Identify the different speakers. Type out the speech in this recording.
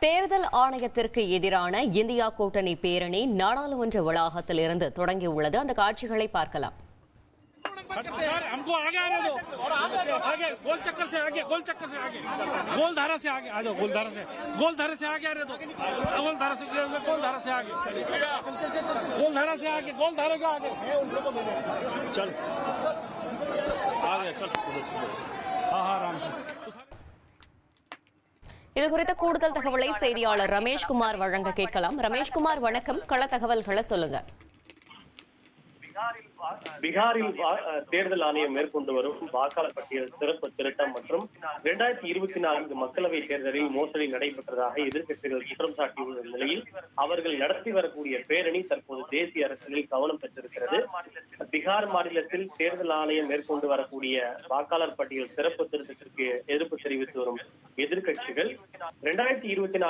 Speaker 1: தேர்தல் ஆணையத்திற்கு எதிரான இந்தியா கூட்டணி பேரணி நாடாளுமன்ற வளாகத்தில் இருந்து தொடங்கியுள்ளது. அந்த காட்சிகளை பார்க்கலாம்.
Speaker 2: सर हमको आगे आने दो, आगे गोल चक्कर से आगे, गोल चक्कर से आगे, गोल धारा से आगे आ जाओ, गोल धारा से आगे आने दो, गोल धारा से आगे, गोल धारा से आगे, गोल धारा के आगे चल आगे चल। हाँ राम से
Speaker 1: இது குறித்த கூடுதல் தகவலை செய்தியாளர் ரமேஷ்குமார் வழங்க கேட்கலாம். ரமேஷ்குமார் வணக்கம், கள தகவல்களை சொல்லுங்க.
Speaker 3: பீகாரில் தேர்தல் ஆணையம் மேற்கொண்டு வரும் வாக்காளர் பட்டியல் சிறப்பு திருத்தம் மற்றும் 2024 மக்களவை தேர்தலில் மோசடி நடைபெற்றதாக எதிர்க்கட்சிகள் குற்றம் சாட்டியுள்ள நிலையில் அவர்கள் நடத்தி வரக்கூடிய பேரணி தற்போது தேசிய அரசியலில் கவனம் பெற்றிருக்கிறது. பீகார் மாநிலத்தில் தேர்தல் ஆணையம் மேற்கொண்டு வரக்கூடிய வாக்காளர் பட்டியல் சிறப்பு திருத்தத்திற்கு எதிர்ப்பு தெரிவித்து வரும் எதிர்க்கட்சிகள் 2024